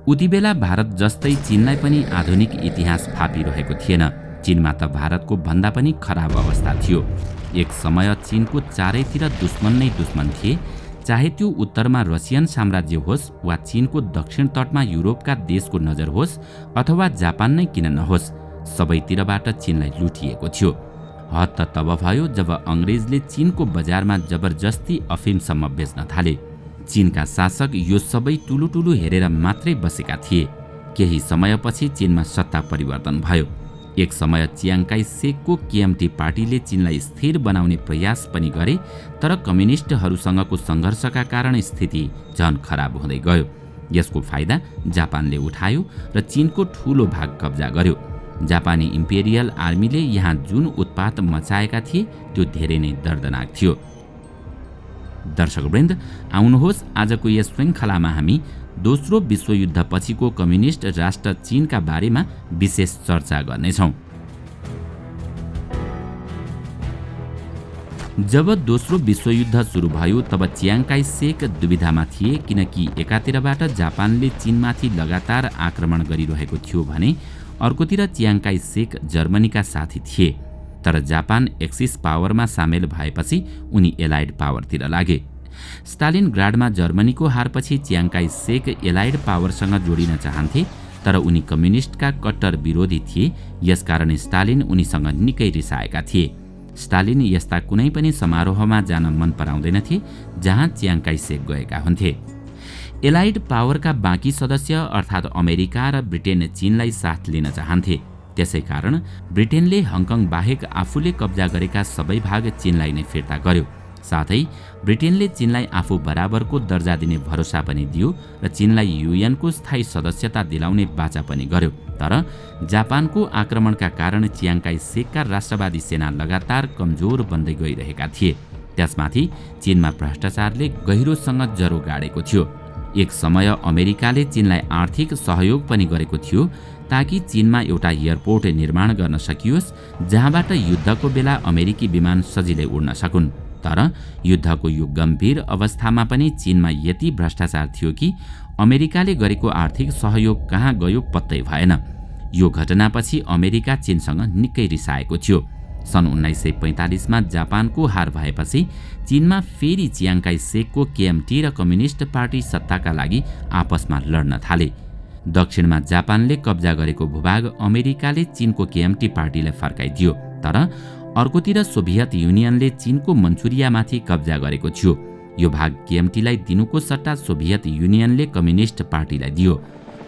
उतिबेला भारत जस्तै चीनलाई पनि आधुनिक इतिहास फापिरहेको थिएन। चीनमा त भारतको भन्दा पनि खराब अवस्था थियो। एक समय चीनको चारैतिर दुश्मन नै दुश्मन थिए, चाहे त्यो उत्तरमा रसियन साम्राज्य होस् वा चीनको दक्षिण तटमा युरोपका देशको नजर होस् अथवा जापान नै किन नहोस्, सबैतिरबाट चीनलाई लुटिएको थियो। हद त तब भयो जब अंग्रेजले चीनको बजारमा जबरजस्ती अफिमसम्म बेच्न थाले। चीनका शासक यो सबै टुलुटुलु हेरेर मात्रै बसेका थिए। केही समयपछि चीनमा सत्ता परिवर्तन भयो। एक समय चियाङ काई सेकको केएमटी पार्टीले चीनलाई स्थिर बनाउने प्रयास पनि गरे, तर कम्युनिस्टहरूसँगको सङ्घर्षका कारण स्थिति झन खराब हुँदै गयो। यसको फाइदा जापानले उठायो र चीनको ठूलो भाग कब्जा गर्यो। जापानी इम्पेरियल आर्मीले यहाँ जुन उत्पात मचाएका थिए त्यो धेरै नै दर्दनाक थियो। दर्शकवृन्द, आउनुहोस् आजको यस श्रृङ्खलामा हामी दोस्रो विश्वयुद्ध पछिको कम्युनिस्ट राष्ट्र चीनका बारेमा विशेष चर्चा गर्नेछौँ। जब दोस्रो विश्वयुद्ध सुरु भयो तब चियाङ काई सेक दुविधामा थिए, किनकि एकातिरबाट जापानले चीनमाथि लगातार आक्रमण गरिरहेको थियो भने अर्कोतिर चियाङ काई सेक जर्मनीका साथी थिए। तर जापान एक्सिस पावरमा सामेल भएपछि उनी एलाइड पावरतिर लागे। स्टालिनग्राडमा जर्मनीको हारपछि चियाङ काई सेक एलाइड पावरसँग जोडिन चाहन्थे, तर उनी कम्युनिस्टका कट्टर विरोधी थिए। यसकारण स्टालिन उनीसँग निकै रिसाएका थिए। स्टालिन यस्ता कुनै पनि समारोहमा जान मन पराउँदैनथे जहाँ चियाङ काई सेक गएका हुन्थे। एलाइड पावरका बाँकी सदस्य अर्थात् अमेरिका र ब्रिटेन चीनलाई साथ लिन चाहन्थे। त्यसैकारण ब्रिटेनले हङकङ बाहेक आफूले कब्जा गरेका सबै भाग चीनलाई नै फिर्ता गर्यो। साथै ब्रिटेनले चीनलाई आफू बराबरको दर्जा दिने भरोसा पनि दियो र चीनलाई युएनको स्थायी सदस्यता दिलाउने बाचा पनि गर्यो। तर जापानको आक्रमणका कारण चियाङ काई सेकका राष्ट्रवादी सेना लगातार कमजोर बन्दै गइरहेका थिए। त्यसमाथि चीनमा भ्रष्टाचारले गहिरोसँग जरो गाडेको थियो। एक समय अमेरिकाले चीनलाई आर्थिक सहयोग पनि गरेको थियो ताकि चीनमा एउटा एयरपोर्ट निर्माण गर्न सकियोस् जहाँबाट युद्धको बेला अमेरिकी विमान सजिलै उड्न सकुन्। तर युद्धको यो गम्भीर अवस्थामा पनि चीनमा यति भ्रष्टाचार थियो कि अमेरिकाले गरेको आर्थिक सहयोग कहाँ गयो पत्तै भएन। यो घटनापछि अमेरिका चीनसँग निकै रिसाएको थियो। सन् 1945 मा जापानको हार भएपछि चीनमा फेरि चियाङ काई सेकको केएमटी र कम्युनिस्ट पार्टी सत्ताका लागि आपसमा लड्न थाले। दक्षिणमा जापानले कब्जा गरेको भूभाग अमेरिकाले चीनको केएमटी पार्टीलाई फर्काइदियो, तर अर्कोतिर सोभियत युनियनले चीनको मन्चुरियामाथि कब्जा गरेको थियो। यो भाग केएमटीलाई दिनुको सट्टा सोभियत युनियनले कम्युनिस्ट पार्टीलाई दियो।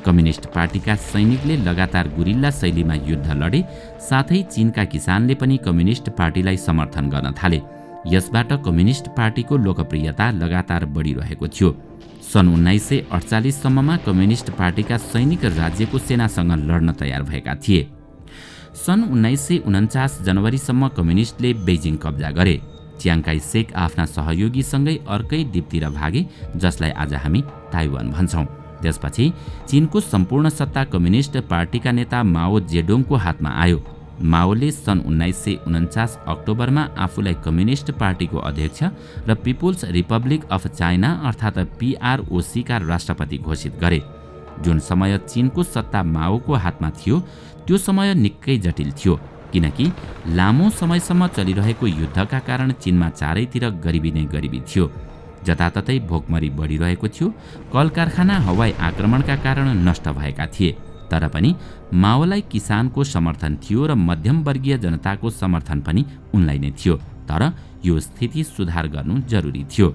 कम्युनिस्ट पार्टीका सैनिकले लगातार गुरिल्ला शैलीमा युद्ध लडे, साथै चीनका किसानले पनि कम्युनिस्ट पार्टीलाई समर्थन गर्न थाले। यसबाट कम्युनिस्ट पार्टीको लोकप्रियता लगातार बढिरहेको थियो। सन् 1948 सम्ममा कम्युनिस्ट पार्टीका सैनिक राज्यको सेनासँग लड्न तयार भएका थिए। सन् 1949 जनवरीसम्म कम्युनिस्टले बेइजिङ कब्जा गरे। चियाङ काई सेक आफ्ना सहयोगीसँगै अर्कै द्वीपतिर भागे, जसलाई आज हामी ताइवान भन्छौँ। त्यसपछि चीनको सम्पूर्ण सत्ता कम्युनिस्ट पार्टीका नेता माओ जेडोङको हातमा आयो। माओले सन् 1949 अक्टोबरमा आफूलाई कम्युनिस्ट पार्टीको अध्यक्ष र पिपुल्स रिपब्लिक अफ चाइना अर्थात् PROC का राष्ट्रपति घोषित गरे। जुन समय चीनको सत्ता माओको हातमा थियो त्यो समय निकै जटिल थियो, किनकि लामो समयसम्म चलिरहेको युद्धका कारण चीनमा चारैतिर गरिबी नै गरिबी थियो। जताततै भोकमरी बढिरहेको थियो। कल कारखाना हवाई आक्रमणका कारण नष्ट भएका थिए। तर पनि माओलाई किसानको समर्थन थियो र मध्यमवर्गीय जनताको समर्थन पनि उनलाई नै थियो। तर यो स्थिति सुधार गर्नु जरुरी थियो।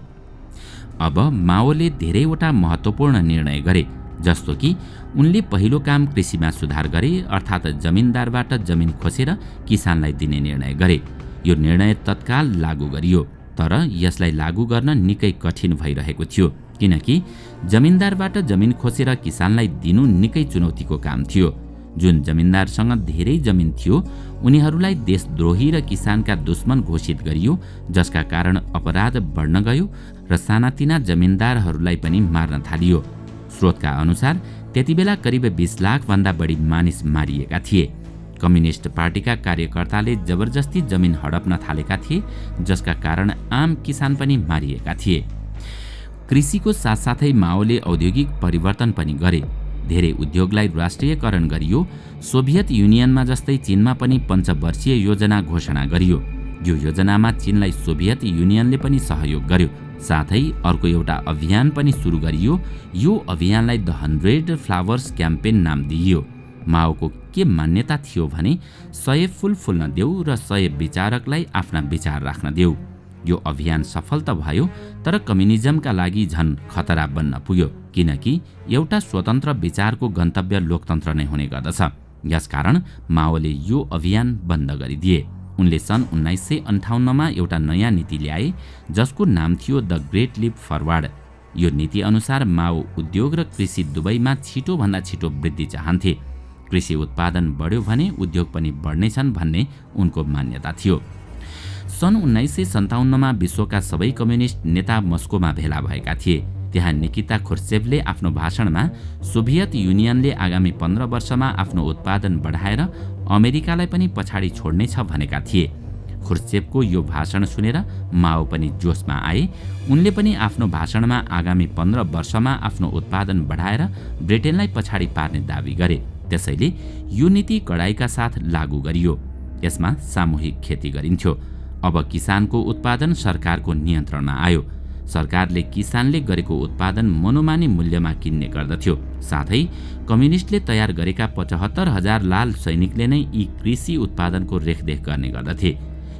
अब माओले धेरैवटा महत्त्वपूर्ण निर्णय गरे, जस्तो कि उनले पहिलो काम कृषिमा सुधार गरे, अर्थात् जमिनदारबाट जमिन खोसेर किसानलाई दिने निर्णय गरे। यो निर्णय तत्काल लागू गरियो, तर यसलाई लागू गर्न निकै कठिन भइरहेको थियो, किनकि जमिनदारबाट जमिन खोसेर किसानलाई दिनु निकै चुनौतीको काम थियो। जुन जमिनदारसँग धेरै जमिन थियो उनीहरूलाई देशद्रोही र किसानका दुश्मन घोषित गरियो, जसका कारण अपराध बढ्न गयो र सानातिना जमिनदारहरूलाई पनि मार्न थालियो। स्रोतका अनुसार त्यतिबेला करिब 20 लाख भन्दा बढी मानिस मारिएका थिए। कम्युनिस्ट पार्टीका कार्यकर्ताले जबरजस्ती जमिन हडप्न थालेका थिए, जसका कारण आम किसान पनि मारिएका थिए। कृषिको साथसाथै माओले औद्योगिक परिवर्तन पनि गरे। धेरै उद्योगलाई राष्ट्रियकरण गरियो। सोभियत युनियनमा जस्तै चीनमा पनि पञ्चवर्षीय योजना घोषणा गरियो। यो योजनामा चीनलाई सोभियत युनियनले पनि सहयोग गर्यो। साथै अर्को एउटा अभियान पनि सुरु गरियो। यो अभियानलाई द 100 फ्लावर्स क्याम्पेन नाम दिइयो। माओको के मान्यता थियो भने 100 फूल फुल्न देऊ र 100 विचारकलाई आफ्ना विचार राख्न देऊ। यो अभियान सफल त भयो, तर कम्युनिजमका लागि झन खतरा बन्न पुग्यो, किनकि एउटा स्वतन्त्र विचारको गन्तव्य लोकतन्त्र नै हुने गर्दछ। यसकारण माओले यो अभियान बन्द गरिदिए। उनले सन् 1958मा एउटा नयाँ नीति ल्याए जसको नाम थियो द ग्रेट लिप फरवर्ड। यो नीति अनुसार माओ उद्योग र कृषि दुवैमा छिटोभन्दा छिटो वृद्धि चाहन्थे। कृषि उत्पादन बढ्यो भने उद्योग पनि बढ्नेछन् भन्ने उनको मान्यता थियो। सन् 1957मा विश्वका सबै कम्युनिस्ट नेता मस्कोमा भेला भएका थिए। त्यहाँ निकिता खुर्सेभले आफ्नो भाषणमा सोभियत युनियनले आगामी 15 वर्षमा आफ्नो उत्पादन बढाएर अमेरिकालाई पनि पछाडि छोड्नेछ भनेका थिए। खुर्सेभको यो भाषण सुनेर माओ पनि जोसमा आए। उनले पनि आफ्नो भाषणमा आगामी 15 वर्षमा आफ्नो उत्पादन बढाएर ब्रिटेनलाई पछाडि पार्ने दावी गरे। त्यसैले यो नीति कडाइका साथ लागू गरियो। यसमा सामूहिक खेती गरिन्थ्यो। अब किसानको उत्पादन सरकारको नियन्त्रणमा आयो। सरकारले किसानले गरेको उत्पादन मनोमानी मूल्यमा किन्ने गर्दथ्यो। साथै कम्युनिस्टले तयार गरेका 75,000 लाल सैनिकले नै यी कृषि उत्पादनको रेखदेख गर्ने गर्दथे।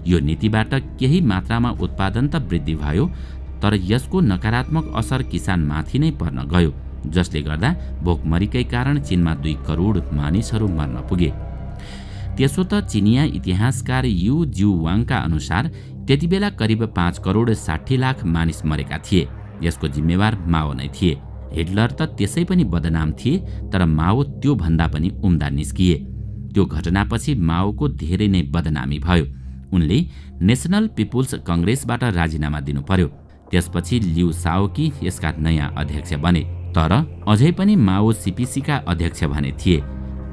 यो नीतिबाट केही मात्रामा उत्पादन त वृद्धि भयो, तर यसको नकारात्मक असर किसानमाथि नै पर्न गयो, जसले गर्दा भोकमरीकै कारण चीनमा 2 करोड मानिसहरू मर्न पुगे। त्यसो त चिनिया इतिहासकार यु जिउ वाङका अनुसार त्यतिबेला करिब 5 करोड 60 लाख मानिस मरेका थिए। यसको जिम्मेवार माओ नै थिए। हिटलर त त्यसै पनि बदनाम थिए, तर माओ त्यो भन्दा पनि उम्दा निस्किए। त्यो घटनापछि माओको धेरै नै बदनामी भयो। उनले नेसनल पिपुल्स कङ्ग्रेसबाट राजीनामा दिनु पर्यो। त्यसपछि लिउ साओकी यसका नयाँ अध्यक्ष बने, तर अझै पनि माओ सीपीसीका अध्यक्ष भने थिए।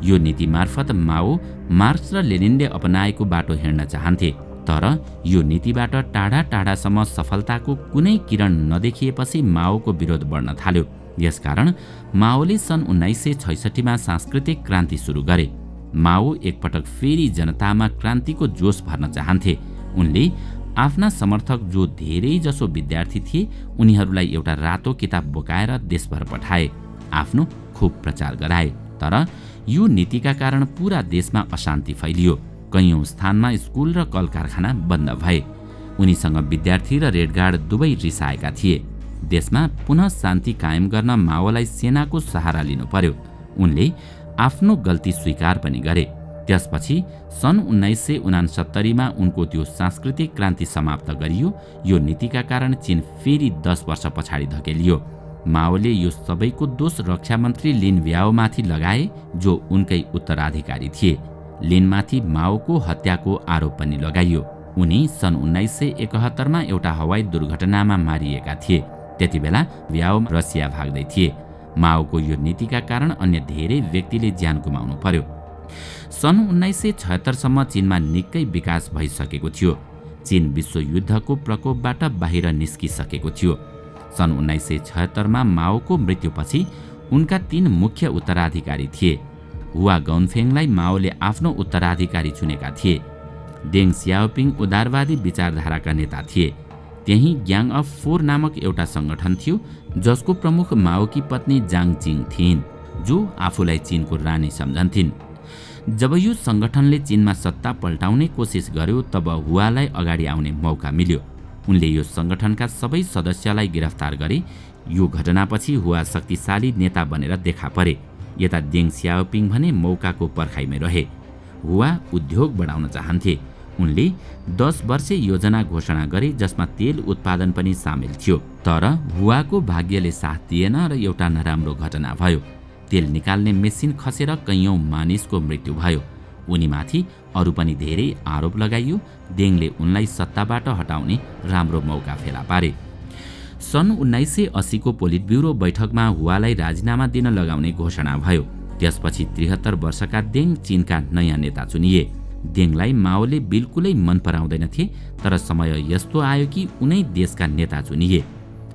यो नीति मार्फत माओ मार्क्स र लेनिनले अपनाएको बाटो हिँड्न चाहन्थे, तर यो नीतिबाट टाढा टाढासम्म सफलताको कुनै किरण नदेखिएपछि माओको विरोध बढ्न थाल्यो। यसकारण माओले सन् 1966मा सांस्कृतिक क्रान्ति सुरु गरे। माओ एकपटक फेरि जनतामा क्रान्तिको जोस भर्न चाहन्थे। उनले आफ्ना समर्थक जो धेरै जसो विद्यार्थी थिए उनीहरूलाई एउटा रातो किताब बोकाएर देशभर पठाए, आफ्नो खूब प्रचार गराए। तर यो नीतिका कारण पूरा देशमा अशान्ति फैलियो। कैयौं स्थानमा स्कुल र कल कारखाना बन्द भए। उनीसँग विद्यार्थी र रेडगार्ड दुवै रिसाएका थिए। देशमा पुनः शान्ति कायम गर्न माओलाई सेनाको सहारा लिनु पर्यो। उनले आफ्नो गल्ती स्वीकार पनि गरे। त्यसपछि सन् 1969मा उनको त्यो सांस्कृतिक क्रान्ति समाप्त गरियो। यो नीतिका कारण चीन फेरि 10 वर्ष पछाडि धकेलियो। माओले यो सबैको दोष रक्षा मन्त्री लिन ब्याओमाथि लगाए, जो उनकै उत्तराधिकारी थिए। लिनमाथि माओको हत्याको आरोप पनि लगाइयो। उनी सन् 1971मा एउटा हवाई दुर्घटनामा मारिएका थिए। त्यतिबेला ब्याओ रसिया भाग्दै थिए। माओको यो नीतिका कारण अन्य धेरै व्यक्तिले ज्यान गुमाउनु पर्यो। सन् 1976सम्म चीनमा निकै विकास भइसकेको थियो। चीन विश्वयुद्धको प्रकोपबाट बाहिर निस्किसकेको थियो। सन् 1976मा माओको मृत्युपछि उनका 3 मुख्य उत्तराधिकारी थिए। हुआ गौनफेङलाई माओले आफ्नो उत्तराधिकारी चुनेका थिए। देङ सियाओपिङ उदारवादी विचारधाराका नेता थिए। त्यही ग्याङ अफ 4 नामक एउटा संगठन थियो, जसको प्रमुख माओकी पत्नी जाङ चिङ थिइन्, जो आफूलाई चीनको रानी सम्झन्थिन्। जब यो संगठनले चीनमा सत्ता पल्टाउने कोसिस गर्यो, तब हुवालाई अगाडि आउने मौका मिल्यो। उनले यो संगठनका सबै सदस्यलाई गिरफ्तार गरे। यो घटनापछि हुवा शक्तिशाली नेता बनेर देखा परे। यता देङ सियाओपिङ भने मौकाको पर्खाइमै रहे। हुवा उद्योग बढाउन चाहन्थे। उनले 10 वर्षे योजना घोषणा गरे, जसमा तेल उत्पादन पनि सामेल थियो। तर हुवाको भाग्यले साथ दिएन र एउटा नराम्रो घटना भयो। तेल निकाल्ने मेसिन खसेर कैयौं मानिसको मृत्यु भयो। उनीमाथि अरू पनि धेरै आरोप लगाइयो। देङले उनलाई सत्ताबाट हटाउने राम्रो मौका फेला पारे। सन् 1980को पोलिट ब्युरो बैठकमा हुवालाई राजीनामा दिन लगाउने घोषणा भयो। त्यसपछि 73 वर्षका देङ चीनका नयाँ नेता चुनिए। देङलाई माओले बिल्कुलै मन पराउँदैनथे, तर समय यस्तो आयो कि उनै देशका नेता चुनिए।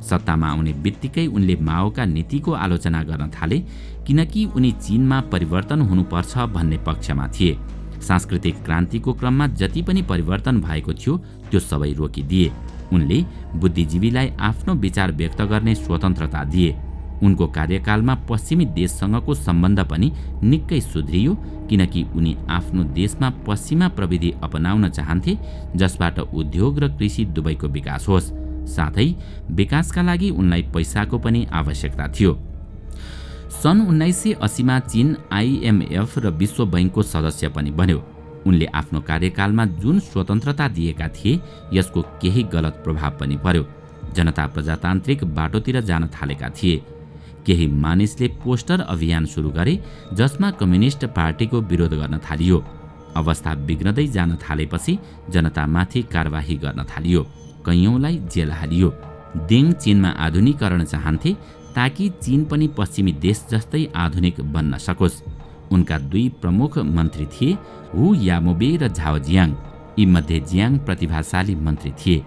सत्तामा आउने बित्तिकै उनले माओका नीतिको आलोचना गर्न थाले, किनकि उनी चीनमा परिवर्तन हुनुपर्छ भन्ने पक्षमा थिए। सांस्कृतिक क्रान्तिको क्रममा जति पनि परिवर्तन भएको थियो त्यो सबै रोकिदिए। उनले बुद्धिजीवीलाई आफ्नो विचार व्यक्त गर्ने स्वतन्त्रता दिए। उनको कार्यकालमा पश्चिमी देशसँगको सम्बन्ध पनि निकै सुध्रियो, किनकि उनी आफ्नो देशमा पश्चिमा प्रविधि अपनाउन चाहन्थे, जसबाट उद्योग र कृषि दुवैको विकास होस्। साथै विकासका लागि उनलाई पैसाको पनि आवश्यकता थियो। सन् 1980 मा चीन IMF र विश्व बैंकको सदस्य पनि बन्यो। उनले आफ्नो कार्यकालमा जुन स्वतन्त्रता दिएका थिए यसको केही गलत प्रभाव पनि पर्यो। जनता प्रजातान्त्रिक बाटोतिर जान थालेका थिए। केही मानिसले पोस्टर अभियान सुरु गरे, जसमा कम्युनिस्ट पार्टीको विरोध गर्न थालियो। अवस्था बिग्रदै जान थालेपछि जनतामाथि कारबाही गर्न थालियो। कैयौंलाई जेल हालियो। देङ चीनमा आधुनिकीकरण चाहन्थे, ताकि चीन पनि पश्चिमी देश जस्तै आधुनिक बन्न सकोस्। उनका दुई प्रमुख मन्त्री थिए, हु यामोबे र झाओ जियाङ। यी मध्ये जियाङ प्रतिभाशाली मन्त्री थिए।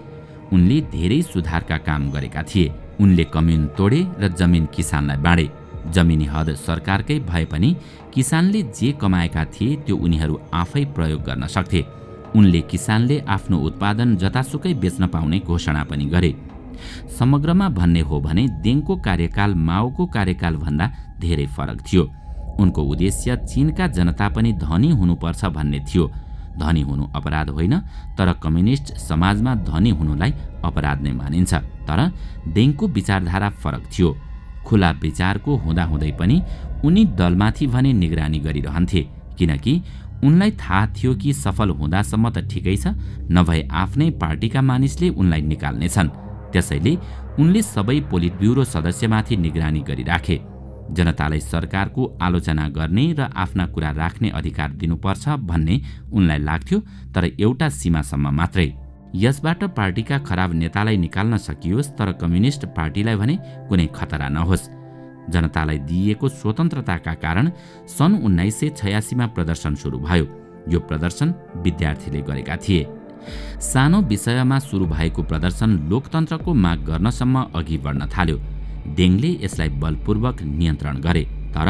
उनले धेरै सुधारका काम गरेका थिए। उनले कम्युन तोडे र जमिन किसानलाई बाँडे। जमिनी हद सरकारकै भए पनि किसानले जे कमाएका थिए त्यो उनीहरू आफै प्रयोग गर्न सक्थे। उनले किसानले आफ्नो उत्पादन जतासुकै बेच्न पाउने घोषणा पनि गरे। समग्रमा भन्ने हो भने देङको कार्यकाल माओको कार्यकाल भन्दा धेरै फरक थियो। उनको उद्देश्य चीनका जनता पनि धनी हुनुपर्छ भन्ने थियो। धनी हुनु अपराध होइन, तर कम्युनिस्ट समाजमा धनी हुनुलाई अपराध नै मानिन्छ। तर देङको विचारधारा फरक थियो। खुला विचारको हुँदाहुँदै पनि उनी दलमाथि भने निगरानी गरिरहन्थे, किनकि उनलाई थाहा थियो कि सफल हुँदासम्म त ठिकै छ, नभए आफ्नै पार्टीका मानिसले उनलाई निकाल्नेछन्। त्यसैले उनले सबै पोलिट ब्युरो सदस्यमाथि निगरानी गरिराखे। जनतालाई सरकारको आलोचना गर्ने र आफ्ना कुरा राख्ने अधिकार दिनुपर्छ भन्ने उनलाई लाग्थ्यो, तर एउटा सीमासम्म मात्रै। यसबाट पार्टीका खराब नेतालाई निकाल्न सकियोस्, तर कम्युनिस्ट पार्टीलाई भने कुनै खतरा नहोस्। जनतालाई दिइएको स्वतन्त्रताका कारण सन् 1986 मा प्रदर्शन सुरु भयो। यो प्रदर्शन विद्यार्थीले गरेका थिए। सानो विषयमा सुरु भएको प्रदर्शन लोकतन्त्रको माग गर्नसम्म अघि बढ्न थाल्यो। देङले यसलाई बलपूर्वक नियन्त्रण गरे, तर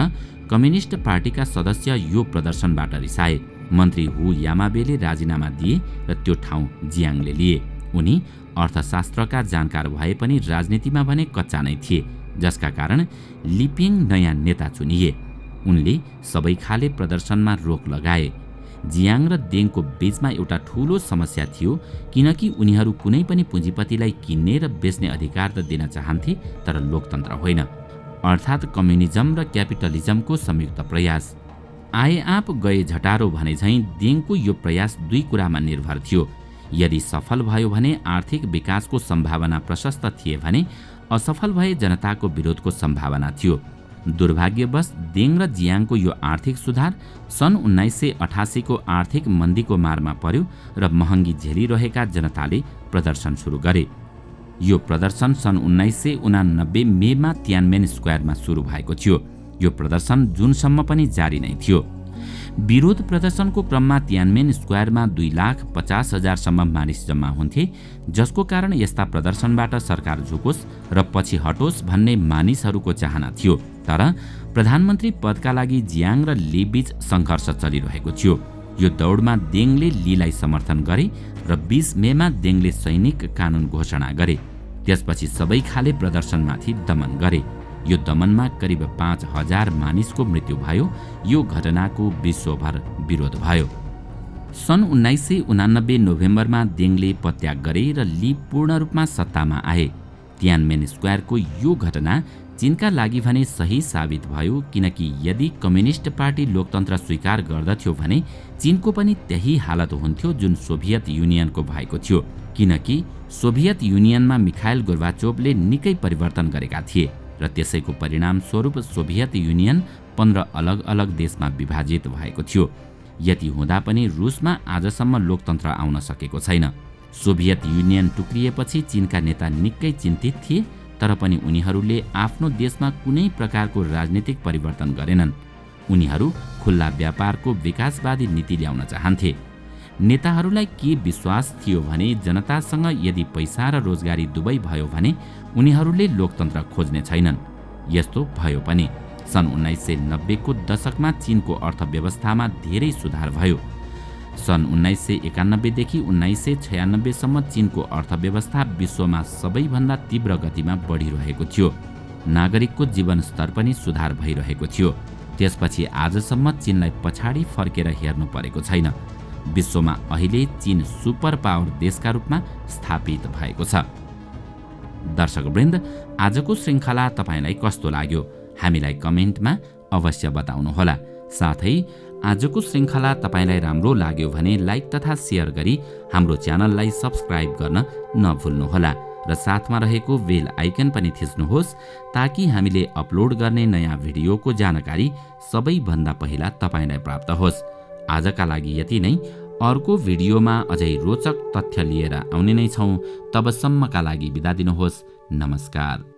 कम्युनिस्ट पार्टीका सदस्य यो प्रदर्शनबाट रिसाए। मन्त्री हु यामाबेले राजीनामा दिए र त्यो ठाउँ जियाङले लिए। उनी अर्थशास्त्रका जानकार भए पनि राजनीतिमा भने कच्चा नै थिए, जसका कारण लिपिङ नयाँ नेता चुनिए। उनले सबै खाले प्रदर्शनमा रोक लगाए। जियाङ र देङको बीचमा एउटा ठूलो समस्या थियो, किनकि उनीहरू कुनै पनि पुँजीपतिलाई किन्ने र बेच्ने अधिकार त दिन चाहन्थे, तर लोकतन्त्र होइन, अर्थात् कम्युनिजम र क्यापिटलिजमको संयुक्त प्रयास। आए आप गए झटारो भने झैँ देङको यो प्रयास दुई कुरामा निर्भर थियो। यदि सफल भयो भने आर्थिक विकासको सम्भावना प्रशस्त थिए भने असफल भए जनताको विरोधको सम्भावना थियो। दुर्भाग्यवश देङ र जियाङको यो आर्थिक सुधार सन् 1988 को आर्थिक मन्दीको मारमा पर्यो र महँगी झेलिरहेका जनताले प्रदर्शन सुरु गरे। यो प्रदर्शन सन् 1989 मेमा तियानमेन स्क्वायरमा सुरु भएको थियो। यो प्रदर्शन जुनसम्म पनि जारी नै थियो। विरोध प्रदर्शनको क्रममा तियानमेन स्क्वायरमा 2,50,000 सम्म मानिस जम्मा हुन्थे, जसको कारण यस्ता प्रदर्शनबाट सरकार झुकोस् र पछि हटोस् भन्ने मानिसहरूको चाहना थियो। तर प्रधानमन्त्री पदका लागि जियाङ र ली बीच सङ्घर्ष चलिरहेको थियो। यो दौडमा देङले लीलाई समर्थन गरे र 20 मेमा देङले सैनिक कानुन घोषणा गरे। त्यसपछि सबै खाले प्रदर्शनमाथि दमन गरे। यो दमनमा करिब 5,000 मानिसको मृत्यु भयो। यो घटनाको विश्वभर विरोध भयो। सन् 1989 नोभेम्बरमा देङले पदत्याग गरे र ली पूर्ण रूपमा सत्तामा आए। तियानमेन स्क्वायरको यो घटना चीनका लागि भने सही साबित भयो, किनकि यदि कम्युनिस्ट पार्टी लोकतन्त्र स्वीकार गर्दथ्यो भने चीनको पनि त्यही हालत हुन्थ्यो जुन सोभियत युनियनको भएको थियो, किनकि सोभियत युनियनमा मिखाइल गोर्बाचोभले निकै परिवर्तन गरेका थिए र त्यसैको परिणामस्वरूप सोभियत युनियन 15 अलग अलग देशमा विभाजित भएको थियो। यति हुँदा पनि रुसमा आजसम्म लोकतन्त्र आउन सकेको छैन। सोभियत युनियन टुक्रिएपछि चीनका नेता निकै चिन्तित थिए, तर पनि उनीहरूले आफ्नो देशमा कुनै प्रकारको राजनीतिक परिवर्तन गरेनन्। उनीहरू खुल्ला व्यापारको विकासवादी नीति ल्याउन चाहन्थे। नेताहरूलाई के विश्वास थियो भने जनतासँग यदि पैसा र रोजगारी दुवै भयो भने उनीहरूले लोकतन्त्र खोज्ने छैनन्। यस्तो भयो पनि। सन् 1990 को दशकमा चीनको अर्थव्यवस्थामा धेरै सुधार भयो। सन् 1991 देखि 1996 सम्म चीनको अर्थव्यवस्था विश्वमा सबैभन्दा तीव्र गतिमा बढिरहेको थियो। नागरिकको जीवनस्तर पनि सुधार भइरहेको थियो। त्यसपछि आजसम्म चीनलाई पछाडि फर्केर हेर्नु परेको छैन। विश्वमा अहिले चीन सुपर पावर देशका रूपमा स्थापित भएको छ। दर्शकवृन्द, आजको श्रृङ्खला तपाईलाई कस्तो लाग्यो हामीलाई कमेन्टमा अवश्य बताउनुहोला। साथै आजको श्रृङ्खला तपाईलाई राम्रो लाग्यो भने लाइक तथा सेयर गरी हाम्रो च्यानललाई सब्स्क्राइब गर्न नभुल्नुहोला र साथमा रहेको बेल आइकन पनि थिच्नुहोस् ताकि हामीले अपलोड गर्ने नयाँ भिडियोको जानकारी सबैभन्दा पहिला तपाईलाई प्राप्त होस्। आजका लागि यति नै। अर्को भिडियोमा अझै रोचक तथ्य लिएर आउने नै छौँ। तबसम्मका लागि बिदा दिनुहोस्। नमस्कार।